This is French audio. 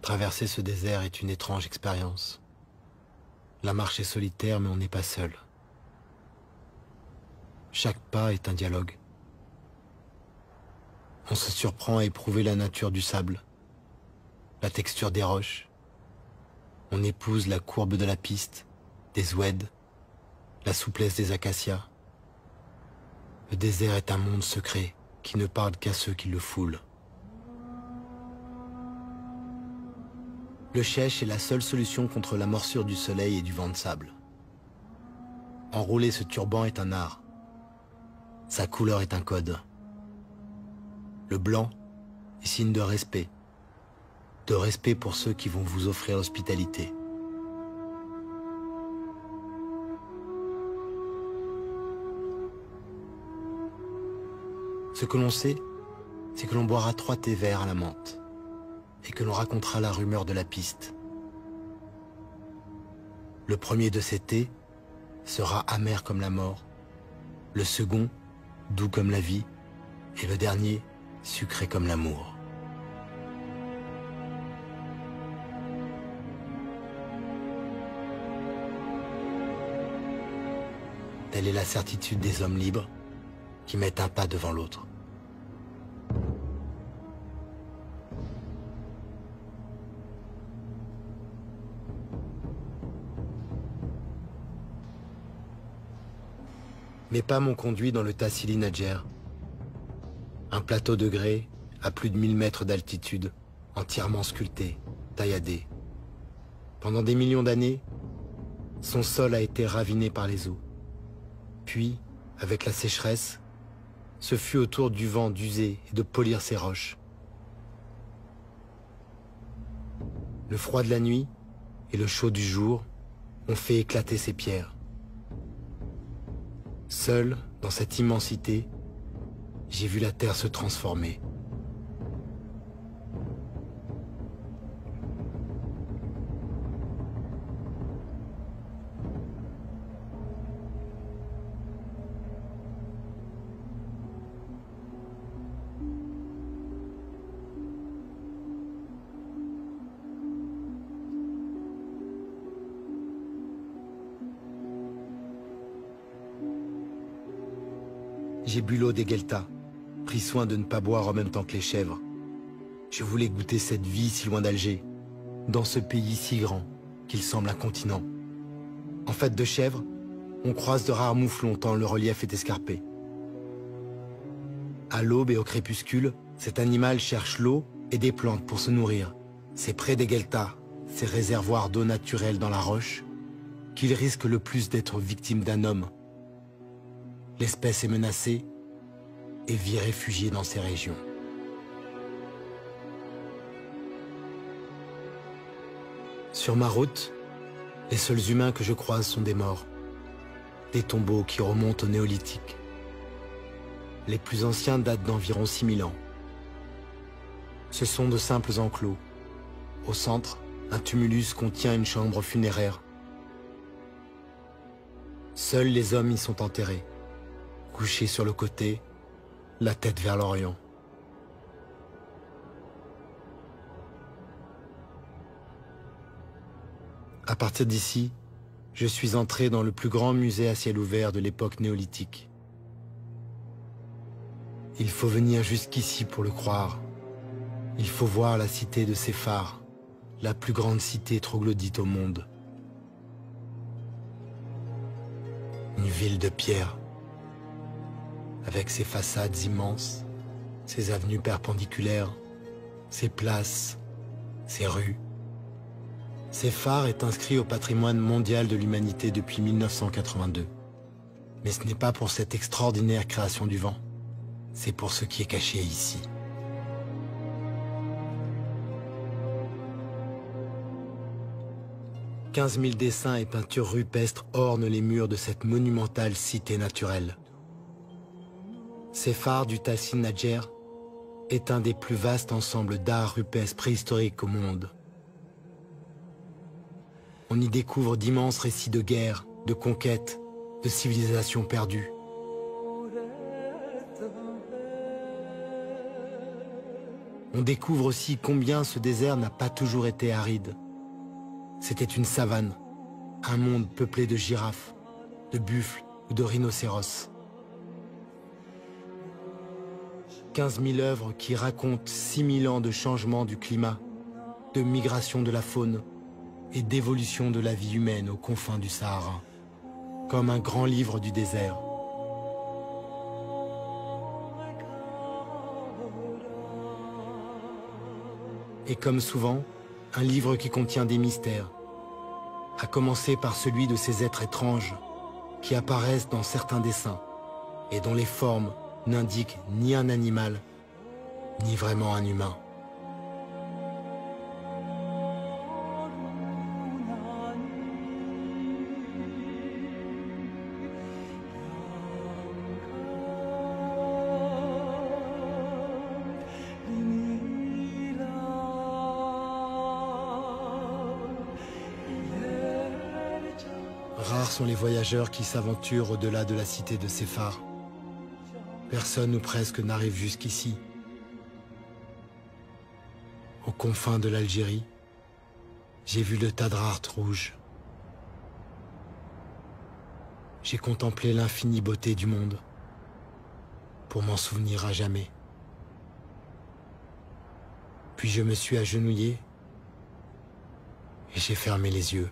Traverser ce désert est une étrange expérience. La marche est solitaire, mais on n'est pas seul. Chaque pas est un dialogue. On se surprend à éprouver la nature du sable, la texture des roches. On épouse la courbe de la piste, des oueds, la souplesse des acacias. Le désert est un monde secret qui ne parle qu'à ceux qui le foulent. Le chèche est la seule solution contre la morsure du soleil et du vent de sable. Enrouler ce turban est un art. Sa couleur est un code. Le blanc est signe de respect pour ceux qui vont vous offrir l'hospitalité. Ce que l'on sait, c'est que l'on boira 3 thés verts à la menthe et que l'on racontera la rumeur de la piste. Le premier de ces thés sera amer comme la mort, le second doux comme la vie et le dernier sucré comme l'amour. Telle est la certitude des hommes libres qui mettent un pas devant l'autre. Mes pas m'ont conduit dans le Tassili Nadjer, un plateau de grès à plus de 1000 mètres d'altitude, entièrement sculpté, tailladé. Pendant des millions d'années, son sol a été raviné par les eaux. Puis, avec la sécheresse, ce fut au tour du vent d'user et de polir ses roches. Le froid de la nuit et le chaud du jour ont fait éclater ces pierres. Seul, dans cette immensité, j'ai vu la terre se transformer. J'ai bu l'eau des Gueltas, pris soin de ne pas boire en même temps que les chèvres. Je voulais goûter cette vie si loin d'Alger, dans ce pays si grand qu'il semble un continent. En fait de chèvres, on croise de rares mouflons tant le relief est escarpé. À l'aube et au crépuscule, cet animal cherche l'eau et des plantes pour se nourrir. C'est près des Gueltas, ces réservoirs d'eau naturelle dans la roche, qu'il risque le plus d'être victime d'un homme. L'espèce est menacée et vit réfugiée dans ces régions. Sur ma route, les seuls humains que je croise sont des morts. Des tombeaux qui remontent au néolithique. Les plus anciens datent d'environ 6000 ans. Ce sont de simples enclos. Au centre, un tumulus contient une chambre funéraire. Seuls les hommes y sont enterrés, couchés sur le côté, la tête vers l'Orient. À partir d'ici, je suis entré dans le plus grand musée à ciel ouvert de l'époque néolithique. Il faut venir jusqu'ici pour le croire. Il faut voir la cité de Séphar, la plus grande cité troglodyte au monde. Une ville de pierre, avec ses façades immenses, ses avenues perpendiculaires, ses places, ses rues. Séphar est inscrit au patrimoine mondial de l'humanité depuis 1982. Mais ce n'est pas pour cette extraordinaire création du vent, c'est pour ce qui est caché ici. « 15 000 dessins et peintures rupestres ornent les murs de cette monumentale cité naturelle. Séphar du Tassili Nadjer est un des plus vastes ensembles d'art rupestre préhistorique au monde. On y découvre d'immenses récits de guerre, de conquêtes, de civilisations perdues. On découvre aussi combien ce désert n'a pas toujours été aride. C'était une savane, un monde peuplé de girafes, de buffles ou de rhinocéros. 15 000 œuvres qui racontent 6 000 ans de changement du climat, de migration de la faune et d'évolution de la vie humaine aux confins du Sahara, comme un grand livre du désert. Et comme souvent, un livre qui contient des mystères, à commencer par celui de ces êtres étranges qui apparaissent dans certains dessins et dont les formes n'indiquent ni un animal, ni vraiment un humain. Rares sont les voyageurs qui s'aventurent au-delà de la cité de Séphar. Personne ou presque n'arrive jusqu'ici. Aux confins de l'Algérie, j'ai vu le Tadrart rouge. J'ai contemplé l'infinie beauté du monde pour m'en souvenir à jamais. Puis je me suis agenouillé et j'ai fermé les yeux.